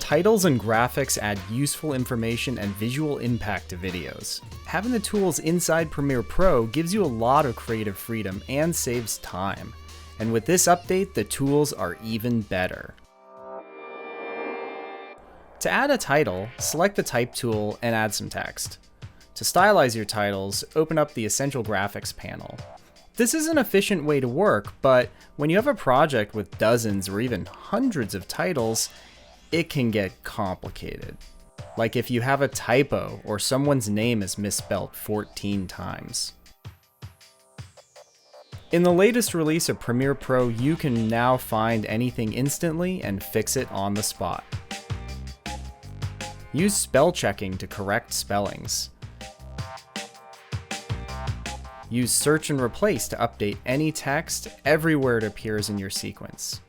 Titles and graphics add useful information and visual impact to videos. Having the tools inside Premiere Pro gives you a lot of creative freedom and saves time. And with this update, the tools are even better. To add a title, select the Type tool and add some text. To stylize your titles, open up the Essential Graphics panel. This is an efficient way to work, but when you have a project with dozens or even hundreds of titles, it can get complicated. Like if you have a typo or someone's name is misspelled 14 times. In the latest release of Premiere Pro, you can now find anything instantly and fix it on the spot. Use spell checking to correct spellings. Use search and replace to update any text everywhere it appears in your sequence.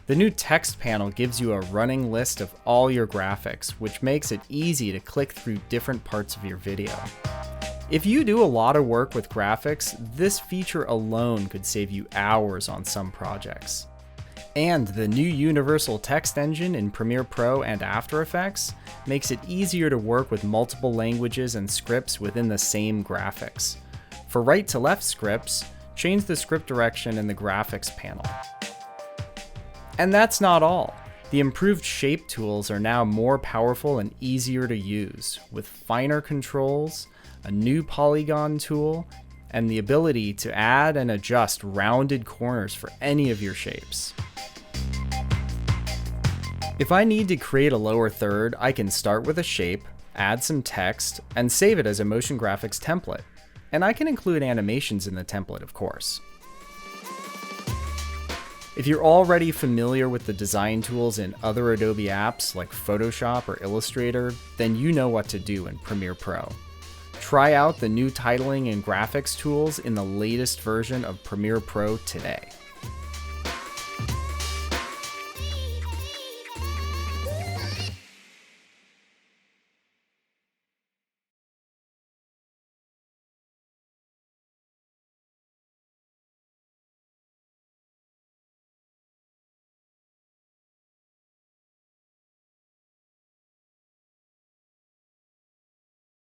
The new text panel gives you a running list of all your graphics, which makes it easy to click through different parts of your video. If you do a lot of work with graphics, this feature alone could save you hours on some projects. And the new universal text engine in Premiere Pro and After Effects makes it easier to work with multiple languages and scripts within the same graphics. For right to left scripts, change the script direction in the graphics panel. And that's not all. The improved shape tools are now more powerful and easier to use, with finer controls, a new polygon tool, and the ability to add and adjust rounded corners for any of your shapes. If I need to create a lower third, I can start with a shape, add some text, and save it as a motion graphics template. And I can include animations in the template, of course. If you're already familiar with the design tools in other Adobe apps like Photoshop or Illustrator, then you know what to do in Premiere Pro. Try out the new titling and graphics tools in the latest version of Premiere Pro today.